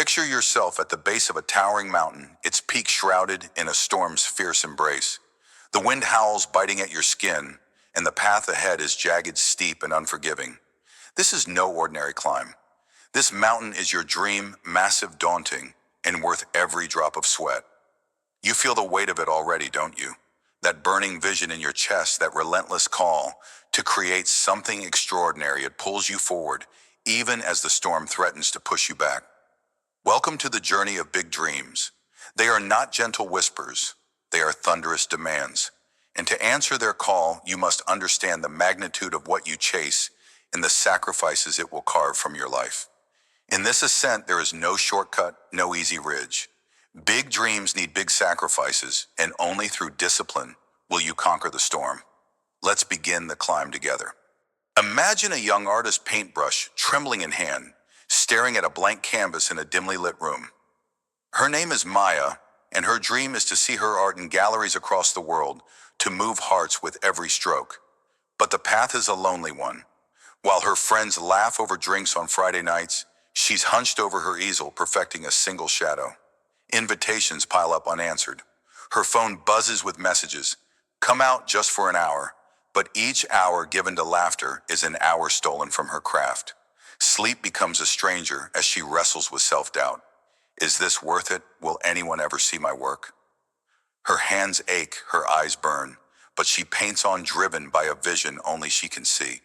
Picture yourself at the base of a towering mountain, its peak shrouded in a storm's fierce embrace. The wind howls, biting at your skin, and the path ahead is jagged, steep, and unforgiving. This is no ordinary climb. This mountain is your dream, massive, daunting, and worth every drop of sweat. You feel the weight of it already, don't you? That burning vision in your chest, that relentless call to create something extraordinary. It pulls you forward, even as the storm threatens to push you back. Welcome to the journey of big dreams. They are not gentle whispers. They are thunderous demands. And to answer their call, you must understand the magnitude of what you chase and the sacrifices it will carve from your life. In this ascent, there is no shortcut, no easy ridge. Big dreams need big sacrifices, and only through discipline will you conquer the storm. Let's begin the climb together. Imagine a young artist, paintbrush trembling in hand, staring at a blank canvas in a dimly lit room. Her name is Maya, and her dream is to see her art in galleries across the world, to move hearts with every stroke. But the path is a lonely one. While her friends laugh over drinks on Friday nights, she's hunched over her easel, perfecting a single shadow. Invitations pile up unanswered. Her phone buzzes with messages. Come out just for an hour. But each hour given to laughter is an hour stolen from her craft. Sleep becomes a stranger as she wrestles with self-doubt. Is this worth it? Will anyone ever see my work? Her hands ache, her eyes burn, but she paints on, driven by a vision only she can see.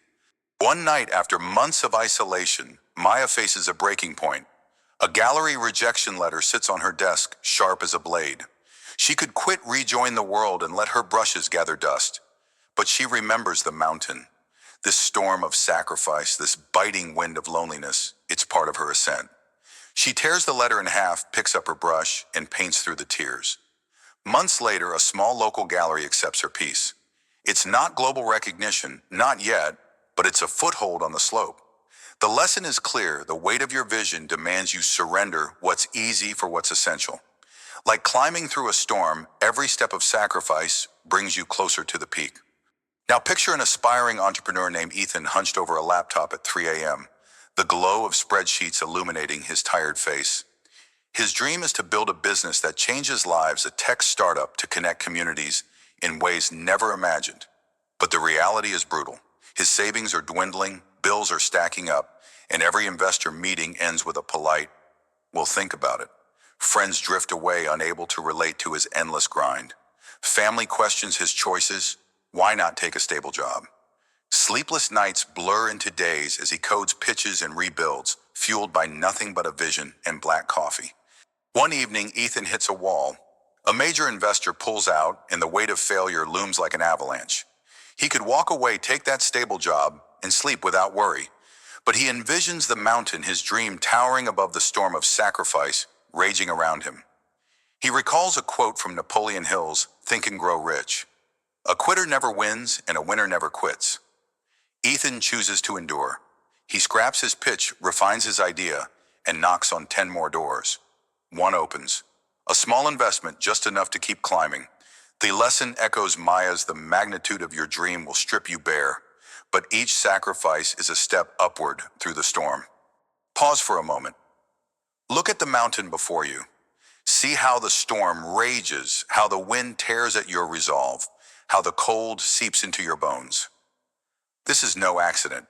One night, after months of isolation, Maya faces a breaking point. A gallery rejection letter sits on her desk, sharp as a blade. She could quit, rejoin the world, and let her brushes gather dust. But she remembers the mountain. This storm of sacrifice, this biting wind of loneliness, it's part of her ascent. She tears the letter in half, picks up her brush, and paints through the tears. Months later, a small local gallery accepts her piece. It's not global recognition, not yet, but it's a foothold on the slope. The lesson is clear. The weight of your vision demands you surrender what's easy for what's essential. Like climbing through a storm, every step of sacrifice brings you closer to the peak. Now picture an aspiring entrepreneur named Ethan hunched over a laptop at 3 a.m., the glow of spreadsheets illuminating his tired face. His dream is to build a business that changes lives, a tech startup to connect communities in ways never imagined. But the reality is brutal. His savings are dwindling, bills are stacking up, and every investor meeting ends with a polite, "Well, think about it." Friends drift away, unable to relate to his endless grind. Family questions his choices. Why not take a stable job? Sleepless nights blur into days as he codes, pitches, and rebuilds, fueled by nothing but a vision and black coffee. One evening, Ethan hits a wall. A major investor pulls out, and the weight of failure looms like an avalanche. He could walk away, take that stable job, and sleep without worry. But he envisions the mountain, his dream, towering above the storm of sacrifice raging around him. He recalls a quote from Napoleon Hill's Think and Grow Rich. "A quitter never wins, and a winner never quits." Ethan chooses to endure. He scraps his pitch, refines his idea, and knocks on 10 more doors. One opens. A small investment, just enough to keep climbing. The lesson echoes Maya's: the magnitude of your dream will strip you bare, but each sacrifice is a step upward through the storm. Pause for a moment. Look at the mountain before you. See how the storm rages, how the wind tears at your resolve, how the cold seeps into your bones. This is no accident.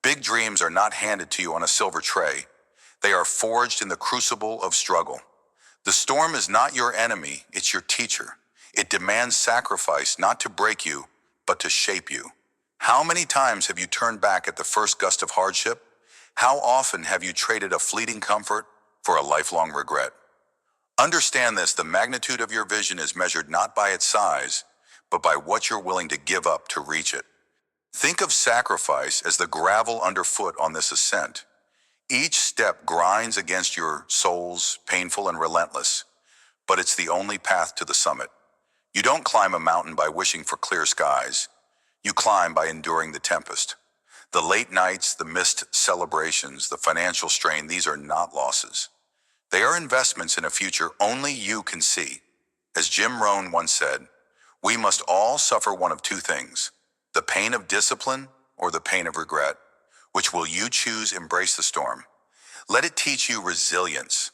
Big dreams are not handed to you on a silver tray. They are forged in the crucible of struggle. The storm is not your enemy, it's your teacher. It demands sacrifice, not to break you, but to shape you. How many times have you turned back at the first gust of hardship? How often have you traded a fleeting comfort for a lifelong regret? Understand this: the magnitude of your vision is measured not by its size, but by what you're willing to give up to reach it. Think of sacrifice as the gravel underfoot on this ascent. Each step grinds against your soles, painful and relentless, but it's the only path to the summit. You don't climb a mountain by wishing for clear skies. You climb by enduring the tempest. The late nights, the missed celebrations, the financial strain, these are not losses. They are investments in a future only you can see. As Jim Rohn once said, we must all suffer one of two things: the pain of discipline or the pain of regret. Which will you choose? Embrace the storm. Let it teach you resilience.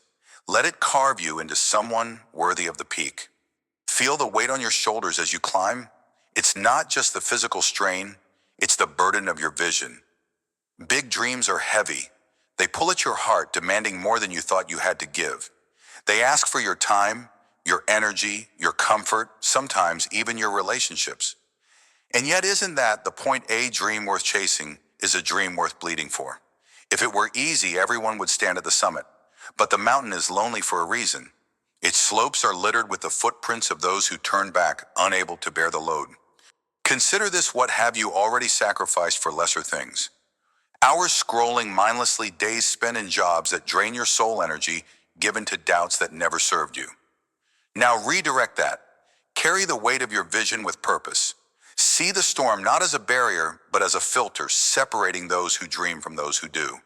Let it carve you into someone worthy of the peak. Feel the weight on your shoulders as you climb. It's not just the physical strain, it's the burden of your vision. Big dreams are heavy. They pull at your heart, demanding more than you thought you had to give. They ask for your time, your energy, your comfort, sometimes even your relationships. And yet, isn't that the point? A dream worth chasing is a dream worth bleeding for. If it were easy, everyone would stand at the summit. But the mountain is lonely for a reason. Its slopes are littered with the footprints of those who turn back, unable to bear the load. Consider this: what have you already sacrificed for lesser things? Hours scrolling mindlessly, days spent in jobs that drain your soul energy, given to doubts that never served you. Now redirect that. Carry the weight of your vision with purpose. See the storm not as a barrier, but as a filter, separating those who dream from those who do.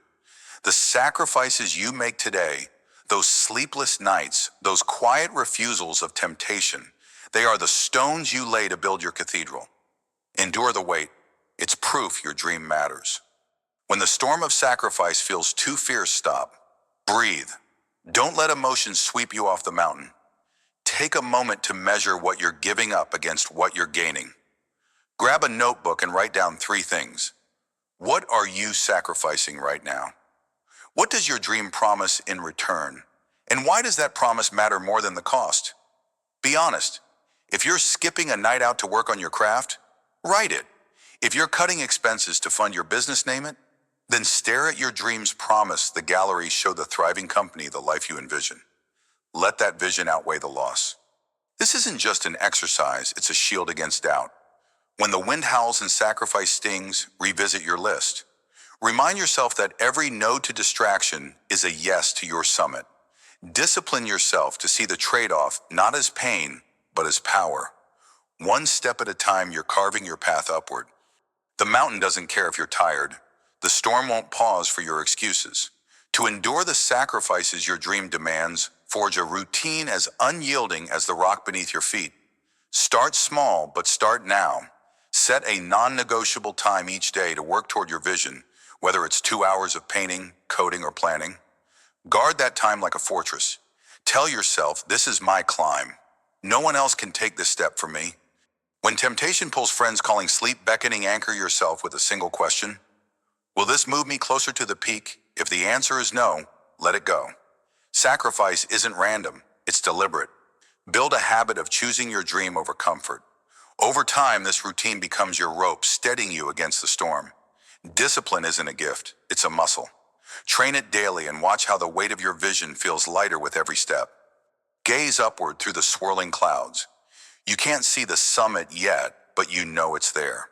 The sacrifices you make today, those sleepless nights, those quiet refusals of temptation, they are the stones you lay to build your cathedral. Endure the weight. It's proof your dream matters. When the storm of sacrifice feels too fierce, stop. Breathe. Don't let emotions sweep you off the mountain. Take a moment to measure what you're giving up against what you're gaining. Grab a notebook and write down 3 things. What are you sacrificing right now? What does your dream promise in return? And why does that promise matter more than the cost? Be honest. If you're skipping a night out to work on your craft, write it. If you're cutting expenses to fund your business, name it. Then stare at your dream's promise. The gallery show the thriving company, the life you envision. Let that vision outweigh the loss. This isn't just an exercise, it's a shield against doubt. When the wind howls and sacrifice stings, revisit your list. Remind yourself that every no to distraction is a yes to your summit. Discipline yourself to see the trade-off not as pain, but as power. One step at a time, you're carving your path upward. The mountain doesn't care if you're tired. The storm won't pause for your excuses. To endure the sacrifices your dream demands, forge a routine as unyielding as the rock beneath your feet. Start small, but start now. Set a non-negotiable time each day to work toward your vision, whether it's 2 hours of painting, coding, or planning. Guard that time like a fortress. Tell yourself, this is my climb. No one else can take this step for me. When temptation pulls friends calling, sleep beckoning, anchor yourself with a single question. Will this move me closer to the peak? If the answer is no, let it go. Sacrifice isn't random, it's deliberate. Build a habit of choosing your dream over comfort. Over time, this routine becomes your rope, steadying you against the storm. Discipline isn't a gift, it's a muscle. Train it daily and watch how the weight of your vision feels lighter with every step. Gaze upward through the swirling clouds. You can't see the summit yet, but you know it's there.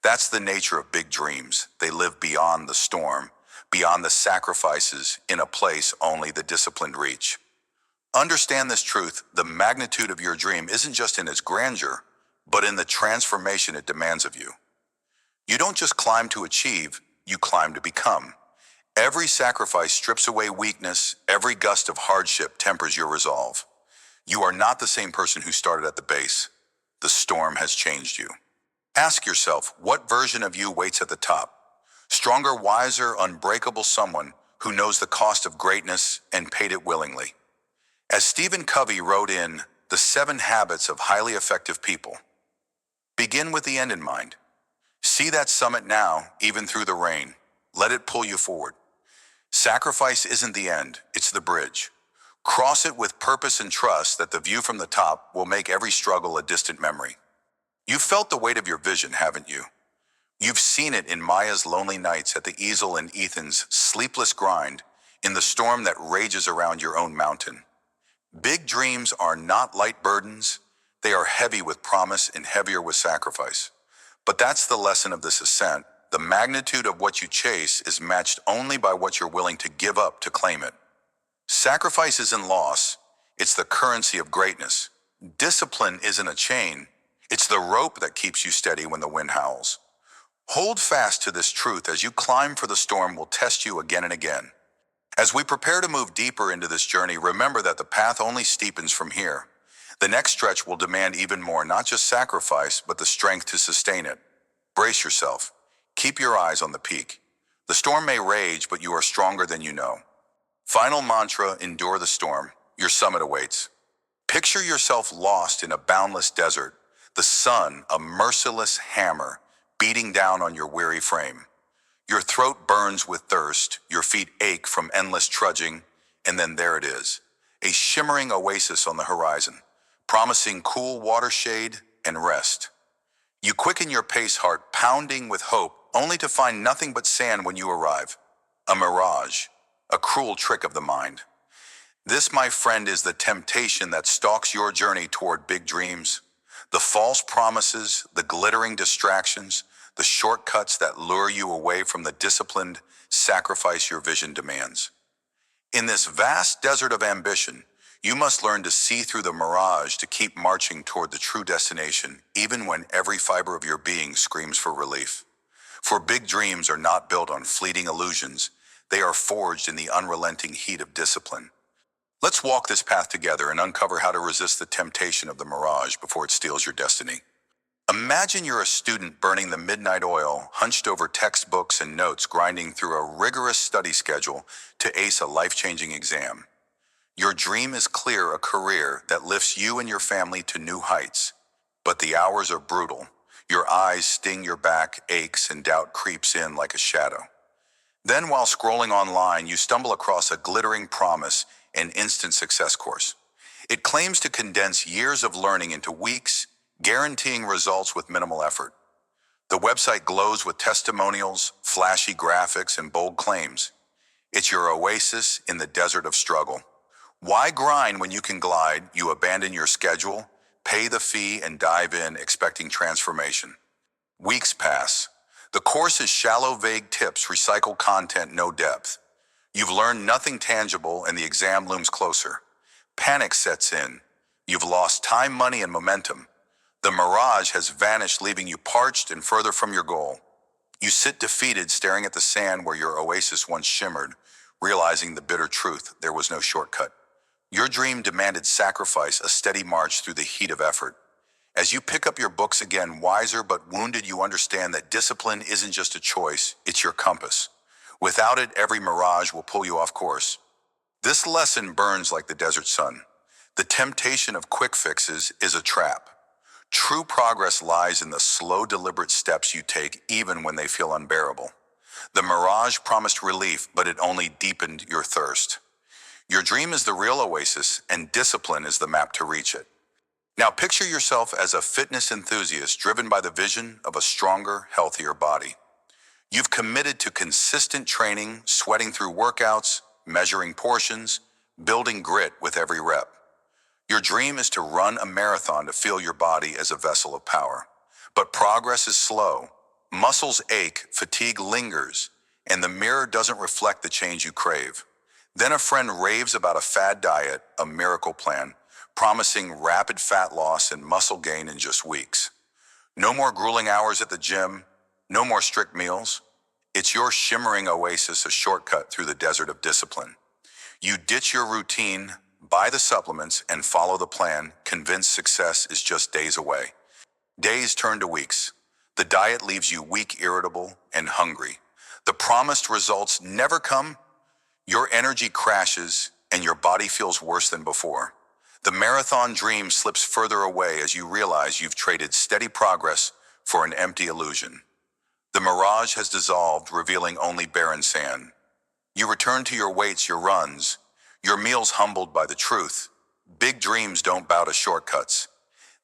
That's the nature of big dreams. They live beyond the storm, beyond the sacrifices, in a place only the disciplined reach. Understand this truth: the magnitude of your dream isn't just in its grandeur, but in the transformation it demands of you. You don't just climb to achieve, you climb to become. Every sacrifice strips away weakness, every gust of hardship tempers your resolve. You are not the same person who started at the base. The storm has changed you. Ask yourself, what version of you waits at the top? Stronger, wiser, unbreakable, someone who knows the cost of greatness and paid it willingly. As Stephen Covey wrote in The 7 Habits of Highly Effective People, begin with the end in mind. See that summit now, even through the rain. Let it pull you forward. Sacrifice isn't the end, it's the bridge. Cross it with purpose and trust that the view from the top will make every struggle a distant memory. You've felt the weight of your vision, haven't you? You've seen it in Maya's lonely nights at the easel and Ethan's sleepless grind in the storm that rages around your own mountain. Big dreams are not light burdens. They are heavy with promise and heavier with sacrifice. But that's the lesson of this ascent. The magnitude of what you chase is matched only by what you're willing to give up to claim it. Sacrifice isn't loss. It's the currency of greatness. Discipline isn't a chain. It's the rope that keeps you steady when the wind howls. Hold fast to this truth as you climb, for the storm will test you again and again. As we prepare to move deeper into this journey, remember that the path only steepens from here. The next stretch will demand even more, not just sacrifice, but the strength to sustain it. Brace yourself. Keep your eyes on the peak. The storm may rage, but you are stronger than you know. Final mantra, endure the storm. Your summit awaits. Picture yourself lost in a boundless desert, the sun a merciless hammer beating down on your weary frame. Your throat burns with thirst, your feet ache from endless trudging, and then there it is, a shimmering oasis on the horizon, promising cool water shade and rest. You quicken your pace, heart pounding with hope, only to find nothing but sand when you arrive. A mirage, a cruel trick of the mind. This, my friend, is the temptation that stalks your journey toward big dreams. The false promises, the glittering distractions, the shortcuts that lure you away from the disciplined sacrifice your vision demands. In this vast desert of ambition, you must learn to see through the mirage to keep marching toward the true destination, even when every fiber of your being screams for relief. For big dreams are not built on fleeting illusions, they are forged in the unrelenting heat of discipline. Let's walk this path together and uncover how to resist the temptation of the mirage before it steals your destiny. Imagine you're a student burning the midnight oil, hunched over textbooks and notes, grinding through a rigorous study schedule to ace a life-changing exam. Your dream is clear, a career that lifts you and your family to new heights. But the hours are brutal. Your eyes sting, your back aches, and doubt creeps in like a shadow. Then, while scrolling online, you stumble across a glittering promise, an instant success course. It claims to condense years of learning into weeks, guaranteeing results with minimal effort. The website glows with testimonials, flashy graphics, and bold claims. It's your oasis in the desert of struggle. Why grind when you can glide? You abandon your schedule, pay the fee, and dive in expecting transformation. Weeks pass. The course is shallow, vague tips, recycled content, no depth. You've learned nothing tangible, and the exam looms closer. Panic sets in. You've lost time, money, and momentum. The mirage has vanished, leaving you parched and further from your goal. You sit defeated, staring at the sand where your oasis once shimmered, realizing the bitter truth: there was no shortcut. Your dream demanded sacrifice, a steady march through the heat of effort. As you pick up your books again, wiser but wounded, you understand that discipline isn't just a choice, it's your compass. Without it, every mirage will pull you off course. This lesson burns like the desert sun. The temptation of quick fixes is a trap. True progress lies in the slow, deliberate steps you take, even when they feel unbearable. The mirage promised relief, but it only deepened your thirst. Your dream is the real oasis, and discipline is the map to reach it. Now picture yourself as a fitness enthusiast driven by the vision of a stronger, healthier body. You've committed to consistent training, sweating through workouts, measuring portions, building grit with every rep. Your dream is to run a marathon, to feel your body as a vessel of power. But progress is slow. Muscles ache, fatigue lingers, and the mirror doesn't reflect the change you crave. Then a friend raves about a fad diet, a miracle plan, promising rapid fat loss and muscle gain in just weeks. No more grueling hours at the gym, no more strict meals. It's your shimmering oasis, a shortcut through the desert of discipline. You ditch your routine, buy the supplements, and follow the plan, convinced success is just days away. Days turn to weeks. The diet leaves you weak, irritable, and hungry. The promised results never come. Your energy crashes, and your body feels worse than before. The marathon dream slips further away as you realize you've traded steady progress for an empty illusion. The mirage has dissolved, revealing only barren sand. You return to your weights, your runs, your meals, humbled by the truth. Big dreams don't bow to shortcuts.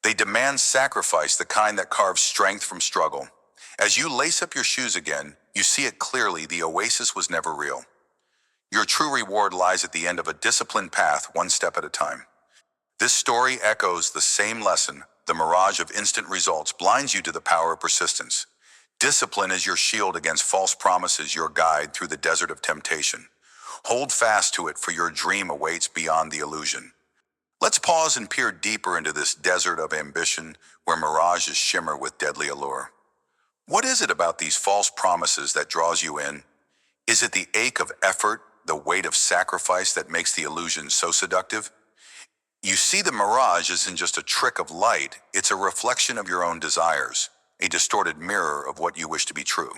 They demand sacrifice, the kind that carves strength from struggle. As you lace up your shoes again, you see it clearly: the oasis was never real. Your true reward lies at the end of a disciplined path, one step at a time. This story echoes the same lesson. The mirage of instant results blinds you to the power of persistence. Discipline is your shield against false promises, your guide through the desert of temptation. Hold fast to it, for your dream awaits beyond the illusion. Let's pause and peer deeper into this desert of ambition where mirages shimmer with deadly allure. What is it about these false promises that draws you in? Is it the ache of effort, the weight of sacrifice that makes the illusion so seductive? You see, the mirage isn't just a trick of light, it's a reflection of your own desires, a distorted mirror of what you wish to be true.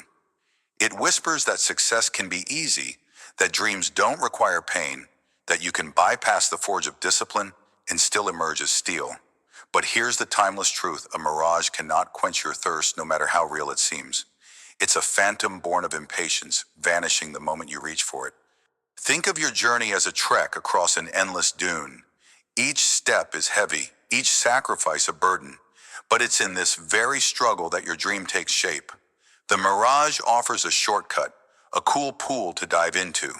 It whispers that success can be easy, that dreams don't require pain, that you can bypass the forge of discipline and still emerge as steel. But here's the timeless truth: a mirage cannot quench your thirst, no matter how real it seems. It's a phantom born of impatience, vanishing the moment you reach for it. Think of your journey as a trek across an endless dune. Each step is heavy, each sacrifice a burden. But it's in this very struggle that your dream takes shape. The mirage offers a shortcut, a cool pool to dive into,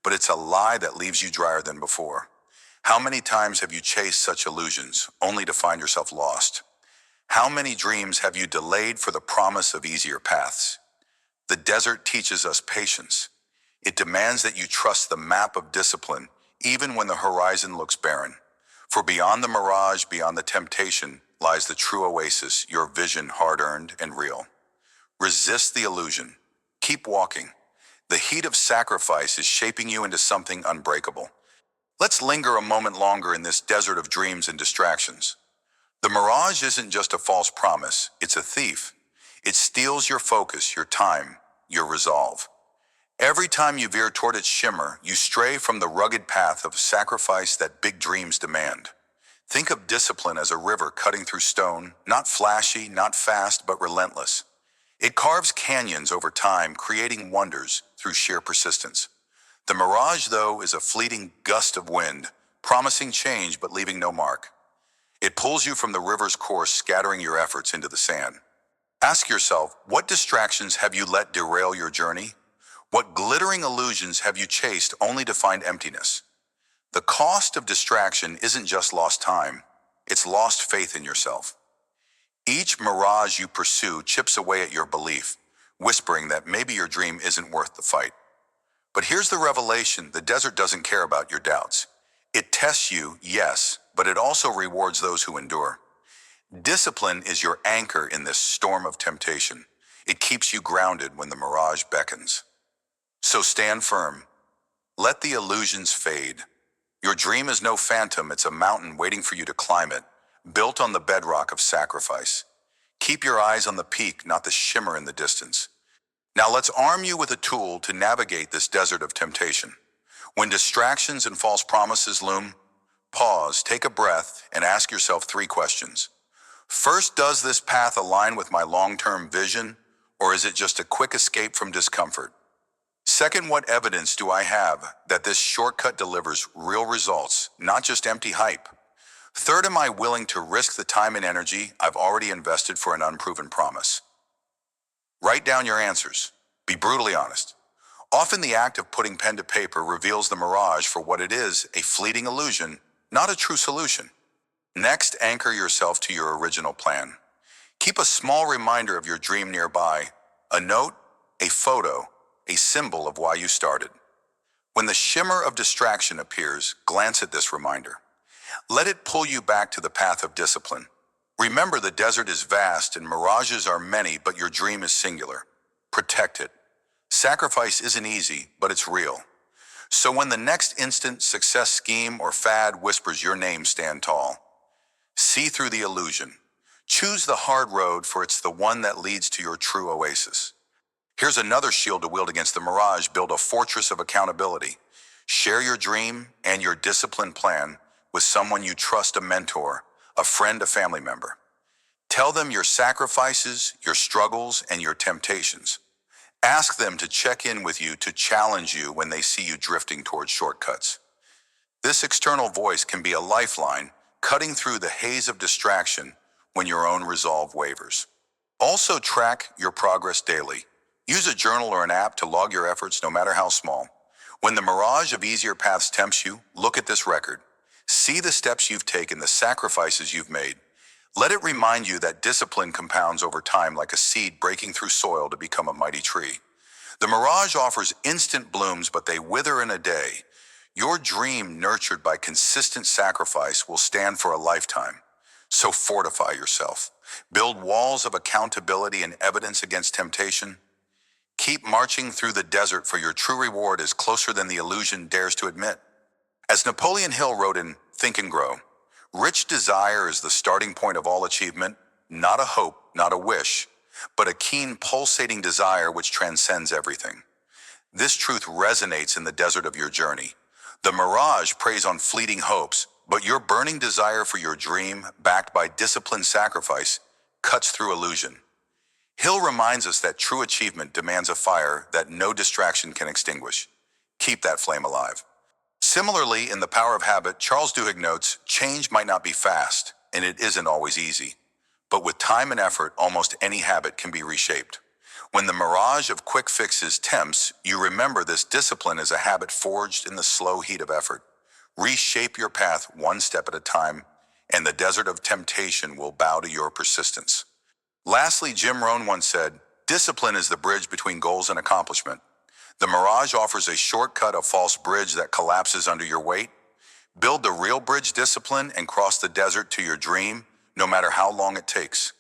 but it's a lie that leaves you drier than before. How many times have you chased such illusions, only to find yourself lost? How many dreams have you delayed for the promise of easier paths? The desert teaches us patience. It demands that you trust the map of discipline, even when the horizon looks barren. For beyond the mirage, beyond the temptation, lies the true oasis, your vision hard-earned and real. Resist the illusion. Keep walking. The heat of sacrifice is shaping you into something unbreakable. Let's linger a moment longer in this desert of dreams and distractions. The mirage isn't just a false promise, it's a thief. It steals your focus, your time, your resolve. Every time you veer toward its shimmer, you stray from the rugged path of sacrifice that big dreams demand. Think of discipline as a river cutting through stone, not flashy, not fast, but relentless. It carves canyons over time, creating wonders through sheer persistence. The mirage, though, is a fleeting gust of wind, promising change but leaving no mark. It pulls you from the river's course, scattering your efforts into the sand. Ask yourself, what distractions have you let derail your journey? What glittering illusions have you chased only to find emptiness? The cost of distraction isn't just lost time, it's lost faith in yourself. Each mirage you pursue chips away at your belief, whispering that maybe your dream isn't worth the fight. But here's the revelation: the desert doesn't care about your doubts. It tests you, yes, but it also rewards those who endure. Discipline is your anchor in this storm of temptation. It keeps you grounded when the mirage beckons. So stand firm. Let the illusions fade. Your dream is no phantom, it's a mountain waiting for you to climb it, built on the bedrock of sacrifice. Keep your eyes on the peak, not the shimmer in the distance. Now let's arm you with a tool to navigate this desert of temptation. When distractions and false promises loom, pause, take a breath, and ask yourself 3 questions. First, does this path align with my long-term vision, or is it just a quick escape from discomfort? Second, what evidence do I have that this shortcut delivers real results, not just empty hype? Third, am I willing to risk the time and energy I've already invested for an unproven promise? Write down your answers. Be brutally honest. Often the act of putting pen to paper reveals the mirage for what it is: a fleeting illusion, not a true solution. Next, anchor yourself to your original plan. Keep a small reminder of your dream nearby, a note, a photo, a symbol of why you started. When the shimmer of distraction appears, glance at this reminder. Let it pull you back to the path of discipline. Remember, the desert is vast and mirages are many, but your dream is singular. Protect it. Sacrifice isn't easy, but it's real. So when the next instant success scheme or fad whispers your name, stand tall. See through the illusion. Choose the hard road, for it's the one that leads to your true oasis. Here's another shield to wield against the mirage: build a fortress of accountability. Share your dream and your discipline plan with someone you trust, a mentor, a friend, a family member. Tell them your sacrifices, your struggles, and your temptations. Ask them to check in with you, to challenge you when they see you drifting towards shortcuts. This external voice can be a lifeline, cutting through the haze of distraction when your own resolve wavers. Also, track your progress daily. Use a journal or an app to log your efforts, no matter how small. When the mirage of easier paths tempts you, look at this record. See the steps you've taken, the sacrifices you've made. Let it remind you that discipline compounds over time, like a seed breaking through soil to become a mighty tree. The mirage offers instant blooms, but they wither in a day. Your dream, nurtured by consistent sacrifice, will stand for a lifetime. So fortify yourself. Build walls of accountability and evidence against temptation. Keep marching through the desert, for your true reward is closer than the illusion dares to admit. As Napoleon Hill wrote in Think and Grow, rich desire is the starting point of all achievement, not a hope, not a wish, but a keen, pulsating desire which transcends everything. This truth resonates in the desert of your journey. The mirage preys on fleeting hopes, but your burning desire for your dream, backed by disciplined sacrifice, cuts through illusion. Hill reminds us that true achievement demands a fire that no distraction can extinguish. Keep that flame alive. Similarly, in The Power of Habit, Charles Duhigg notes, change might not be fast, and it isn't always easy. But with time and effort, almost any habit can be reshaped. When the mirage of quick fixes tempts, you remember this discipline is a habit forged in the slow heat of effort. Reshape your path one step at a time, and the desert of temptation will bow to your persistence. Lastly, Jim Rohn once said, discipline is the bridge between goals and accomplishment. The mirage offers a shortcut, a false bridge that collapses under your weight. Build the real bridge discipline and cross the desert to your dream, no matter how long it takes.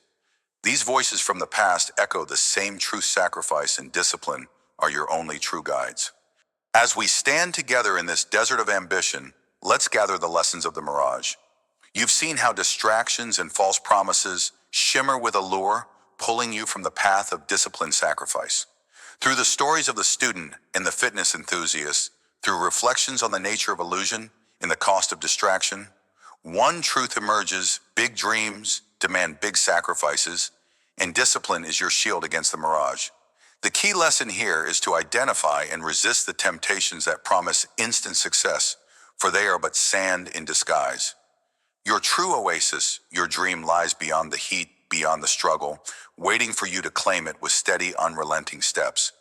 These voices from the past echo the same truth. Sacrifice and discipline are your only true guides. As we stand together in this desert of ambition, let's gather the lessons of the mirage. You've seen how distractions and false promises shimmer with allure, pulling you from the path of disciplined sacrifice. Through the stories of the student and the fitness enthusiast, through reflections on the nature of illusion and the cost of distraction, one truth emerges: big dreams demand big sacrifices, and discipline is your shield against the mirage. The key lesson here is to identify and resist the temptations that promise instant success, for they are but sand in disguise. Your true oasis, your dream, lies beyond the heat, beyond the struggle, waiting for you to claim it with steady, unrelenting steps.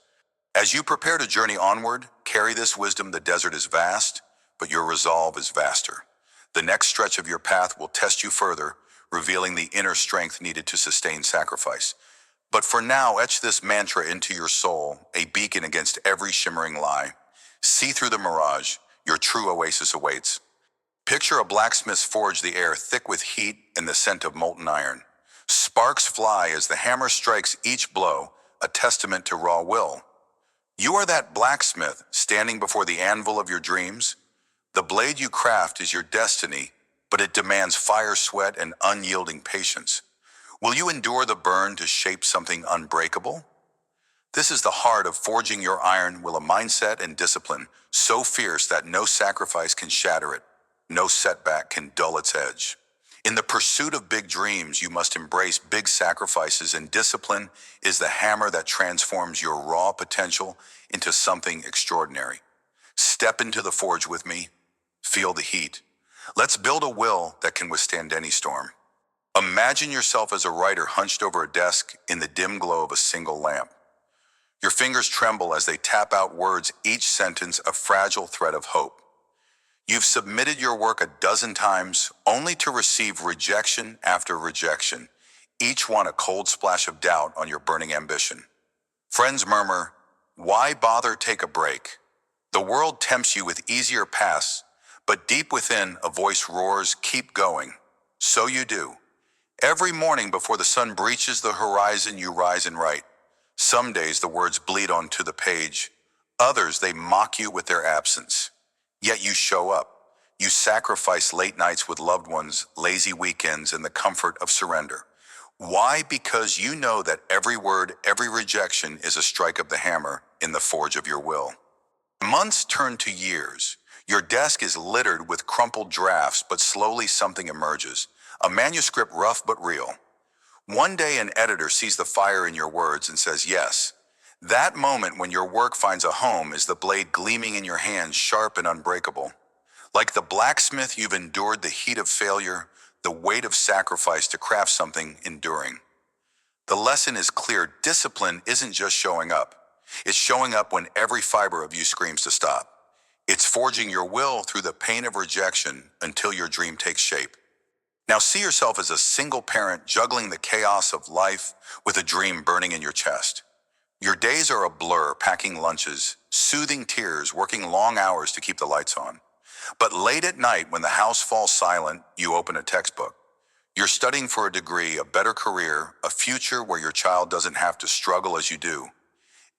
As you prepare to journey onward, carry this wisdom: the desert is vast, but your resolve is vaster. The next stretch of your path will test you further, revealing the inner strength needed to sustain sacrifice. But for now, etch this mantra into your soul, a beacon against every shimmering lie. See through the mirage, your true oasis awaits. Picture a blacksmith's forge, the air thick with heat and the scent of molten iron. Sparks fly as the hammer strikes each blow, a testament to raw will. You are that blacksmith standing before the anvil of your dreams. The blade you craft is your destiny, but it demands fire, sweat, and unyielding patience. Will you endure the burn to shape something unbreakable? This is the heart of forging your iron, will a mindset and discipline so fierce that no sacrifice can shatter it, no setback can dull its edge. In the pursuit of big dreams, you must embrace big sacrifices, and discipline is the hammer that transforms your raw potential into something extraordinary. Step into the forge with me. Feel the heat. Let's build a will that can withstand any storm. Imagine yourself as a writer hunched over a desk in the dim glow of a single lamp. Your fingers tremble as they tap out words, each sentence a fragile thread of hope. You've submitted your work a dozen times, only to receive rejection after rejection, each one a cold splash of doubt on your burning ambition. Friends murmur, "Why bother? Take a break." The world tempts you with easier paths, but deep within, a voice roars, "Keep going." So you do. Every morning before the sun breaches the horizon, you rise and write. Some days the words bleed onto the page. Others, they mock you with their absence. Yet you show up. You sacrifice late nights with loved ones, lazy weekends, and the comfort of surrender. Why? Because you know that every word, every rejection is a strike of the hammer in the forge of your will. Months turn to years. Your desk is littered with crumpled drafts, but slowly something emerges. A manuscript, rough but real. One day an editor sees the fire in your words and says yes. That moment when your work finds a home is the blade gleaming in your hands, sharp and unbreakable. Like the blacksmith, you've endured the heat of failure, the weight of sacrifice to craft something enduring. The lesson is clear: discipline isn't just showing up. It's showing up when every fiber of you screams to stop. It's forging your will through the pain of rejection until your dream takes shape. Now see yourself as a single parent juggling the chaos of life with a dream burning in your chest. Your days are a blur, packing lunches, soothing tears, working long hours to keep the lights on. But late at night, when the house falls silent, you open a textbook. You're studying for a degree, a better career, a future where your child doesn't have to struggle as you do.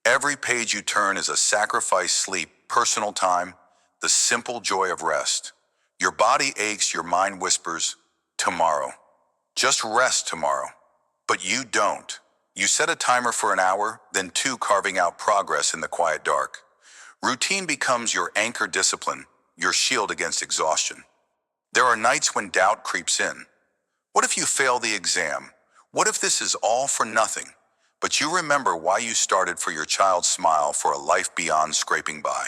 Every page you turn is a sacrifice: sleep, personal time, the simple joy of rest. Your body aches, your mind whispers, tomorrow. Just rest tomorrow. But you don't. You set a timer for an hour, then two, carving out progress in the quiet dark. Routine becomes your anchor discipline, your shield against exhaustion. There are nights when doubt creeps in. What if you fail the exam? What if this is all for nothing? But you remember why you started, for your child's smile, for a life beyond scraping by.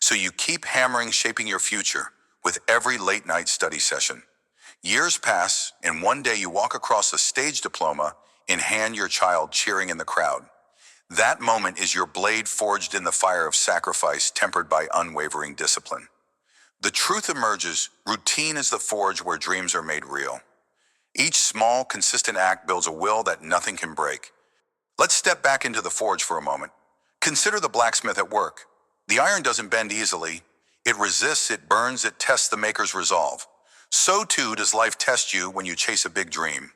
So you keep hammering, shaping your future with every late night study session. Years pass, and one day you walk across a stage, diploma in hand, your child cheering in the crowd. That moment is your blade forged in the fire of sacrifice, tempered by unwavering discipline. The truth emerges: routine is the forge where dreams are made real. Each small, consistent act builds a will that nothing can break. Let's step back into the forge for a moment. Consider the blacksmith at work. The iron doesn't bend easily. It resists, it burns, it tests the maker's resolve. So too does life test you when you chase a big dream.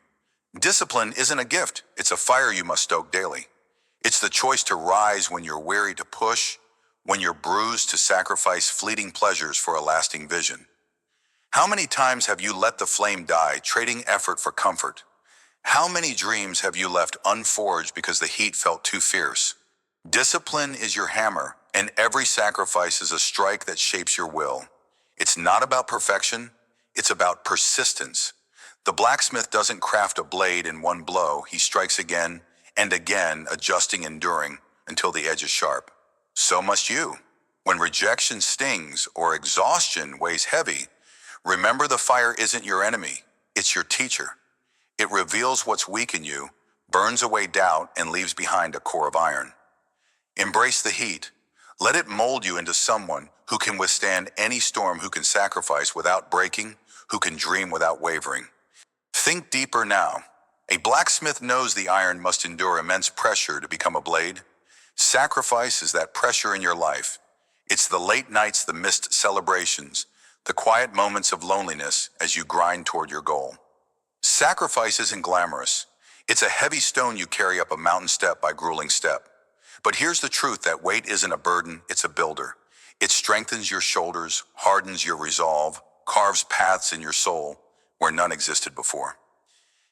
Discipline isn't a gift, it's a fire you must stoke daily. It's the choice to rise when you're weary, to push, when you're bruised, to sacrifice fleeting pleasures for a lasting vision. How many times have you let the flame die, trading effort for comfort? How many dreams have you left unforged because the heat felt too fierce? Discipline is your hammer, and every sacrifice is a strike that shapes your will. It's not about perfection, it's about persistence. The blacksmith doesn't craft a blade in one blow, he strikes again and again, adjusting, enduring, until the edge is sharp. So must you. When rejection stings or exhaustion weighs heavy, remember the fire isn't your enemy, it's your teacher. It reveals what's weak in you, burns away doubt, and leaves behind a core of iron. Embrace the heat. Let it mold you into someone who can withstand any storm, who can sacrifice without breaking, who can dream without wavering. Think deeper now. A blacksmith knows the iron must endure immense pressure to become a blade. Sacrifice is that pressure in your life. It's the late nights, the missed celebrations, the quiet moments of loneliness as you grind toward your goal. Sacrifice isn't glamorous. It's a heavy stone you carry up a mountain step by grueling step. But here's the truth: that weight isn't a burden, it's a builder. It strengthens your shoulders, hardens your resolve, carves paths in your soul where none existed before.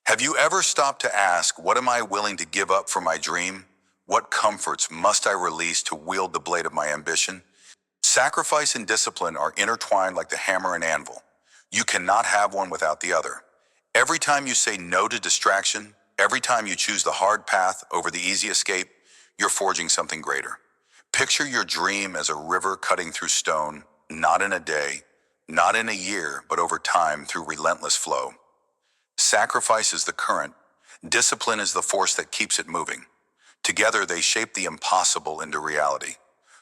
Have you ever stopped to ask, what am I willing to give up for my dream? What comforts must I release to wield the blade of my ambition? Sacrifice and discipline are intertwined like the hammer and anvil. You cannot have one without the other. Every time you say no to distraction, every time you choose the hard path over the easy escape, you're forging something greater. Picture your dream as a river cutting through stone, not in a day, not in a year, but over time, through relentless flow. Sacrifice is the current, discipline is the force that keeps it moving. Together they shape the impossible into reality.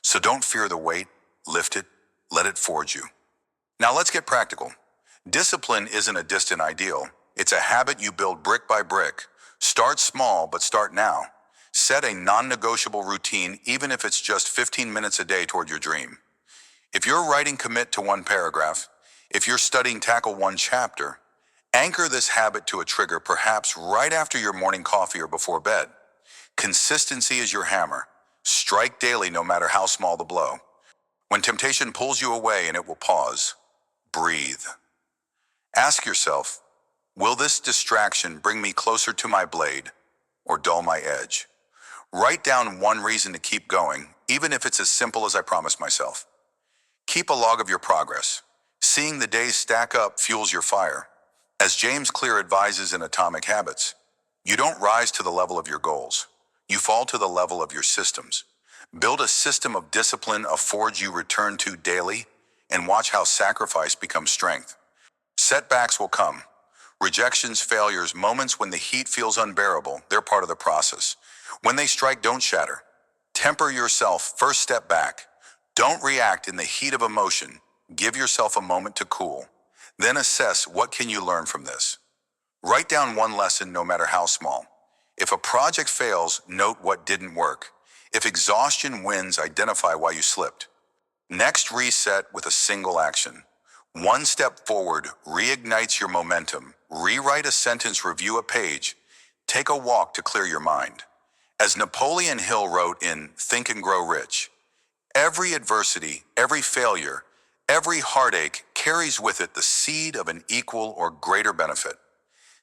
So don't fear the weight, lift it, let it forge you. Now let's get practical. Discipline isn't a distant ideal, it's a habit you build brick by brick. Start small, but start now. Set a non-negotiable routine, even if it's just 15 minutes a day toward your dream. If you're writing, commit to one paragraph. If you're studying, tackle one chapter. Anchor this habit to a trigger, perhaps right after your morning coffee or before bed. Consistency is your hammer. Strike daily, no matter how small the blow. When temptation pulls you away, and it will pause, breathe. Ask yourself, will this distraction bring me closer to my blade or dull my edge? Write down one reason to keep going, even if it's as simple as I promised myself. Keep a log of your progress. Seeing the days stack up fuels your fire. As James Clear advises in Atomic Habits, you don't rise to the level of your goals. You fall to the level of your systems. Build a system of discipline, a forge you return to daily, and watch how sacrifice becomes strength. Setbacks will come. Rejections, failures, moments when the heat feels unbearable, they're part of the process. When they strike, don't shatter. Temper yourself. First, step back. Don't react in the heat of emotion. Give yourself a moment to cool. Then assess, what can you learn from this? Write down one lesson, no matter how small. If a project fails, note what didn't work. If exhaustion wins, identify why you slipped. Next, reset with a single action. One step forward reignites your momentum. Rewrite a sentence, review a page. Take a walk to clear your mind. As Napoleon Hill wrote in Think and Grow Rich, every adversity, every failure, every heartache carries with it the seed of an equal or greater benefit.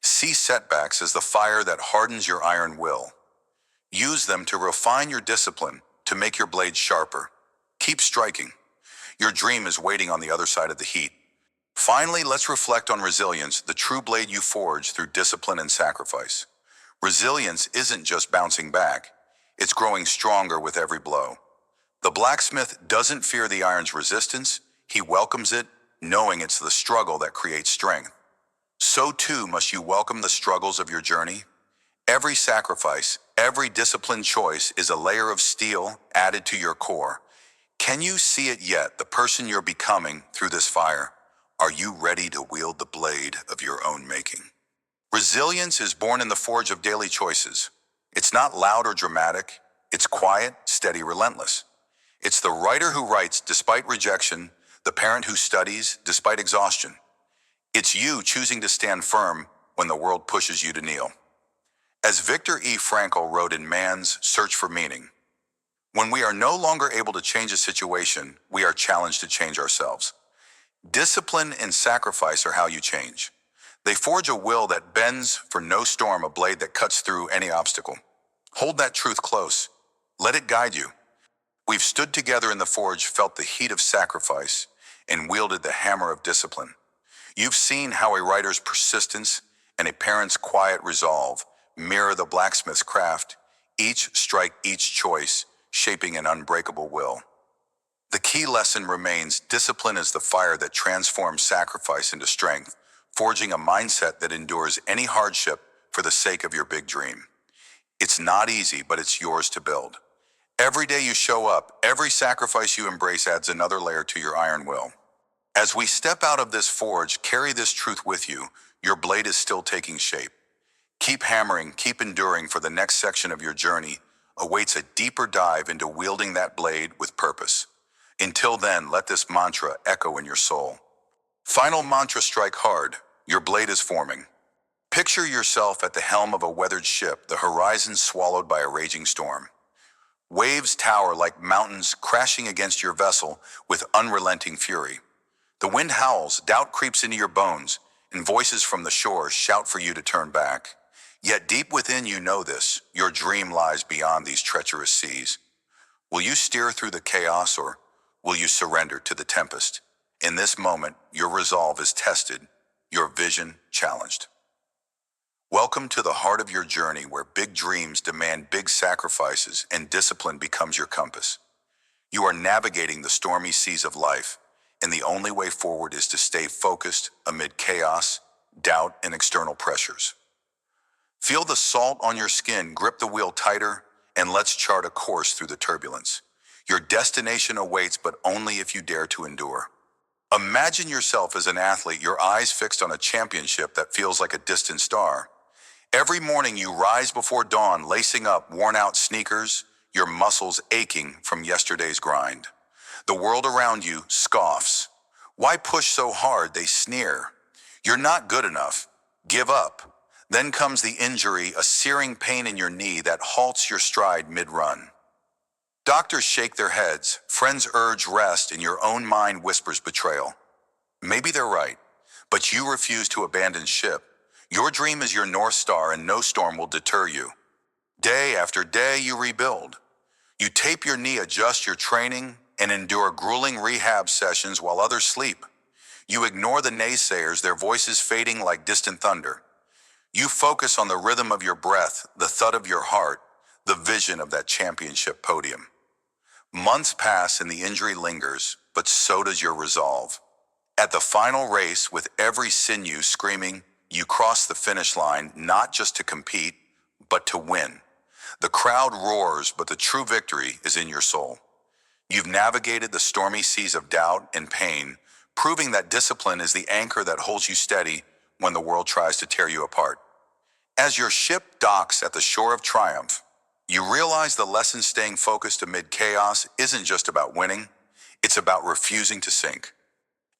See setbacks as the fire that hardens your iron will. Use them to refine your discipline, to make your blade sharper. Keep striking. Your dream is waiting on the other side of the heat. Finally, let's reflect on resilience, the true blade you forge through discipline and sacrifice. Resilience isn't just bouncing back, it's growing stronger with every blow. The blacksmith doesn't fear the iron's resistance, he welcomes it, knowing it's the struggle that creates strength. So too must you welcome the struggles of your journey. Every sacrifice, every disciplined choice is a layer of steel added to your core. Can you see it yet, the person you're becoming through this fire? Are you ready to wield the blade of your own making? Resilience is born in the forge of daily choices. It's not loud or dramatic. It's quiet, steady, relentless. It's the writer who writes despite rejection, the parent who studies despite exhaustion. It's you choosing to stand firm when the world pushes you to kneel. As Viktor E. Frankl wrote in Man's Search for Meaning, when we are no longer able to change a situation, we are challenged to change ourselves. Discipline and sacrifice are how you change. They forge a will that bends for no storm, a blade that cuts through any obstacle. Hold that truth close. Let it guide you. We've stood together in the forge, felt the heat of sacrifice, and wielded the hammer of discipline. You've seen how a writer's persistence and a parent's quiet resolve mirror the blacksmith's craft, each strike, each choice, shaping an unbreakable will. The key lesson remains: discipline is the fire that transforms sacrifice into strength, forging a mindset that endures any hardship for the sake of your big dream. It's not easy, but it's yours to build. Every day you show up, every sacrifice you embrace adds another layer to your iron will. As we step out of this forge, carry this truth with you: your blade is still taking shape. Keep hammering, keep enduring, for the next section of your journey awaits a deeper dive into wielding that blade with purpose. Until then, let this mantra echo in your soul. Final mantra: strike hard. Your blade is forming. Picture yourself at the helm of a weathered ship, the horizon swallowed by a raging storm. Waves tower like mountains, crashing against your vessel with unrelenting fury. The wind howls, doubt creeps into your bones, and voices from the shore shout for you to turn back. Yet deep within you know this: your dream lies beyond these treacherous seas. Will you steer through the chaos, or will you surrender to the tempest? In this moment, your resolve is tested, your vision challenged. Welcome to the heart of your journey, where big dreams demand big sacrifices and discipline becomes your compass. You are navigating the stormy seas of life, and the only way forward is to stay focused amid chaos, doubt, and external pressures. Feel the salt on your skin, grip the wheel tighter, and let's chart a course through the turbulence. Your destination awaits, but only if you dare to endure. Imagine yourself as an athlete, your eyes fixed on a championship that feels like a distant star. Every morning you rise before dawn, lacing up worn-out sneakers, your muscles aching from yesterday's grind. The world around you scoffs. Why push so hard? They sneer. You're not good enough. Give up. Then comes the injury, a searing pain in your knee that halts your stride mid-run. Doctors shake their heads, friends urge rest, and your own mind whispers betrayal. Maybe they're right, but you refuse to abandon ship. Your dream is your North Star, and no storm will deter you. Day after day, you rebuild. You tape your knee, adjust your training, and endure grueling rehab sessions while others sleep. You ignore the naysayers, their voices fading like distant thunder. You focus on the rhythm of your breath, the thud of your heart, the vision of that championship podium. Months pass and the injury lingers, but so does your resolve. At the final race, with every sinew screaming, you cross the finish line, not just to compete, but to win. The crowd roars, but the true victory is in your soul. You've navigated the stormy seas of doubt and pain, proving that discipline is the anchor that holds you steady when the world tries to tear you apart. As your ship docks at the shore of triumph, you realize the lesson: staying focused amid chaos isn't just about winning, it's about refusing to sink.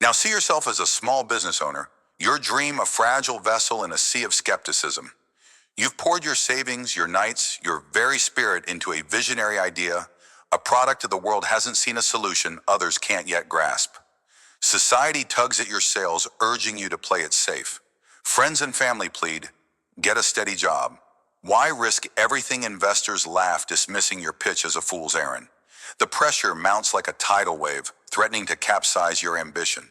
Now see yourself as a small business owner, your dream a fragile vessel in a sea of skepticism. You've poured your savings, your nights, your very spirit into a visionary idea, a product the world hasn't seen, a solution others can't yet grasp. Society tugs at your sails, urging you to play it safe. Friends and family plead, get a steady job. Why risk everything? Investors laugh, dismissing your pitch as a fool's errand. The pressure mounts like a tidal wave, threatening to capsize your ambition.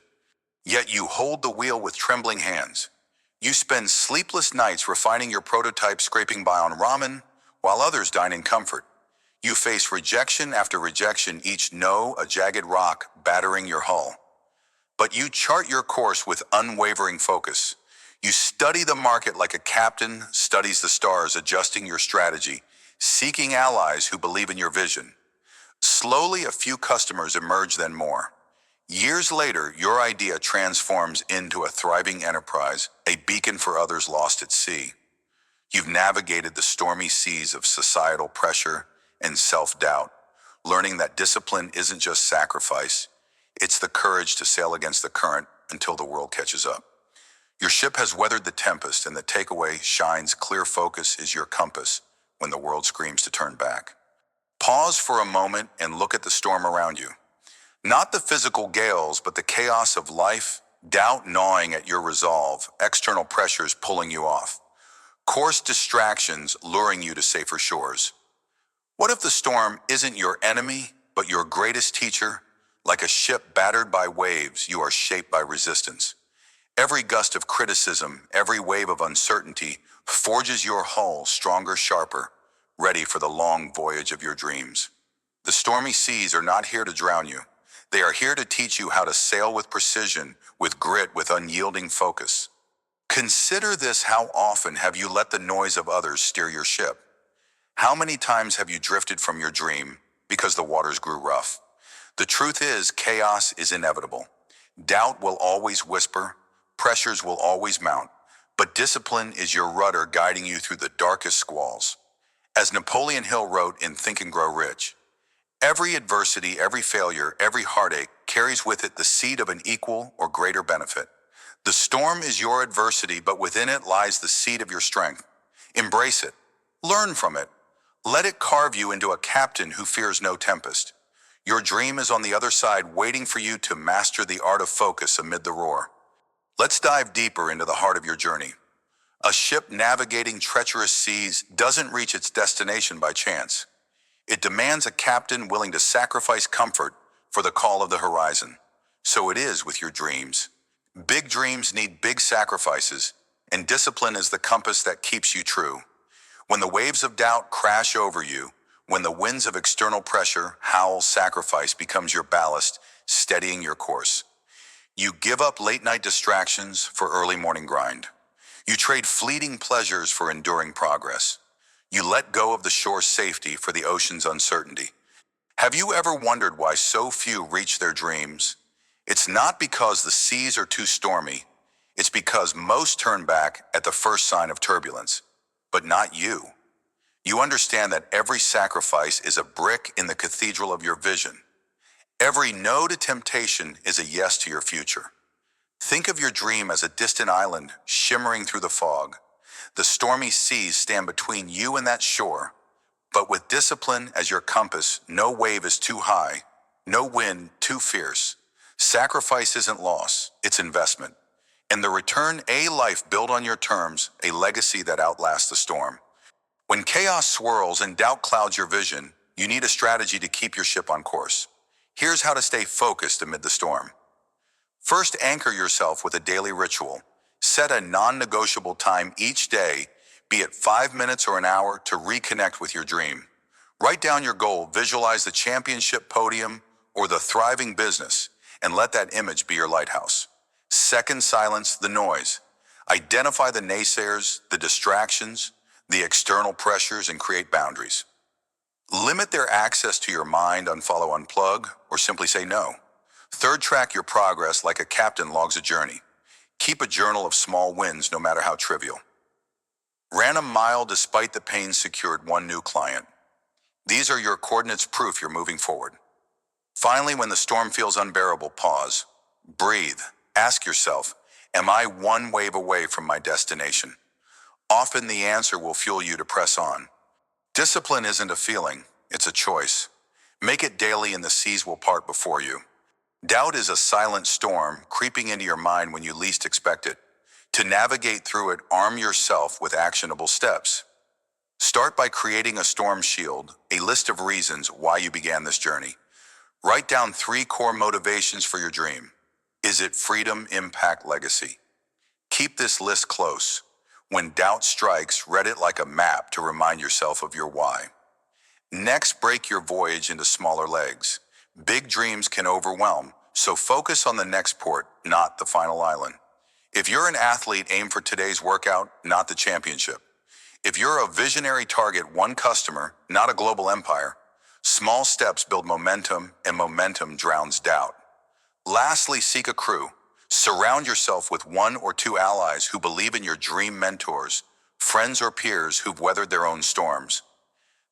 Yet you hold the wheel with trembling hands. You spend sleepless nights refining your prototype, scraping by on ramen, while others dine in comfort. You face rejection after rejection, each no a jagged rock battering your hull. But you chart your course with unwavering focus. You study the market like a captain studies the stars, adjusting your strategy, seeking allies who believe in your vision. Slowly, a few customers emerge, then more. Years later, your idea transforms into a thriving enterprise, a beacon for others lost at sea. You've navigated the stormy seas of societal pressure and self-doubt, learning that discipline isn't just sacrifice, it's the courage to sail against the current until the world catches up. Your ship has weathered the tempest, and the takeaway shines: clear focus is your compass when the world screams to turn back. Pause for a moment and look at the storm around you. Not the physical gales, but the chaos of life, doubt gnawing at your resolve, external pressures pulling you off, coarse distractions luring you to safer shores. What if the storm isn't your enemy, but your greatest teacher? Like a ship battered by waves, you are shaped by resistance. Every gust of criticism, every wave of uncertainty forges your hull stronger, sharper, ready for the long voyage of your dreams. The stormy seas are not here to drown you. They are here to teach you how to sail with precision, with grit, with unyielding focus. Consider this: how often have you let the noise of others steer your ship? How many times have you drifted from your dream because the waters grew rough? The truth is, chaos is inevitable. Doubt will always whisper, pressures will always mount, but discipline is your rudder guiding you through the darkest squalls. As Napoleon Hill wrote in Think and Grow Rich, every adversity, every failure, every heartache carries with it the seed of an equal or greater benefit. The storm is your adversity, but within it lies the seed of your strength. Embrace it. Learn from it. Let it carve you into a captain who fears no tempest. Your dream is on the other side, waiting for you to master the art of focus amid the roar. Let's dive deeper into the heart of your journey. A ship navigating treacherous seas doesn't reach its destination by chance. It demands a captain willing to sacrifice comfort for the call of the horizon. So it is with your dreams. Big dreams need big sacrifices, and discipline is the compass that keeps you true. When the waves of doubt crash over you, when the winds of external pressure howl, sacrifice becomes your ballast, steadying your course. You give up late-night distractions for early morning grind. You trade fleeting pleasures for enduring progress. You let go of the shore's safety for the ocean's uncertainty. Have you ever wondered why so few reach their dreams? It's not because the seas are too stormy. It's because most turn back at the first sign of turbulence. But not you. You understand that every sacrifice is a brick in the cathedral of your vision. Every no to temptation is a yes to your future. Think of your dream as a distant island shimmering through the fog. The stormy seas stand between you and that shore, but with discipline as your compass, no wave is too high, no wind too fierce. Sacrifice isn't loss, it's investment. And the return, a life built on your terms, a legacy that outlasts the storm. When chaos swirls and doubt clouds your vision, you need a strategy to keep your ship on course. Here's how to stay focused amid the storm. First, anchor yourself with a daily ritual. Set a non-negotiable time each day, be it 5 minutes or an hour, to reconnect with your dream. Write down your goal, visualize the championship podium or the thriving business, and let that image be your lighthouse. Second, silence the noise. Identify the naysayers, the distractions, the external pressures, and create boundaries. Limit their access to your mind, unfollow, unplug, or simply say no. Third, track your progress like a captain logs a journey. Keep a journal of small wins, no matter how trivial. Ran a mile despite the pain, secured one new client. These are your coordinates, proof you're moving forward. Finally, when the storm feels unbearable, pause. Breathe. Ask yourself, am I one wave away from my destination? Often the answer will fuel you to press on. Discipline isn't a feeling, it's a choice. Make it daily and the seas will part before you. Doubt is a silent storm creeping into your mind when you least expect it. To navigate through it, arm yourself with actionable steps. Start by creating a storm shield, a list of reasons why you began this journey. Write down 3 core motivations for your dream. Is it freedom, impact, legacy? Keep this list close. When doubt strikes, read it like a map to remind yourself of your why. Next, break your voyage into smaller legs. Big dreams can overwhelm, so focus on the next port, not the final island. If you're an athlete, aim for today's workout, not the championship. If you're a visionary, target one customer, not a global empire. Small steps build momentum, and momentum drowns doubt. Lastly, seek a crew. Surround yourself with 1 or 2 allies who believe in your dream, mentors, friends or peers who've weathered their own storms.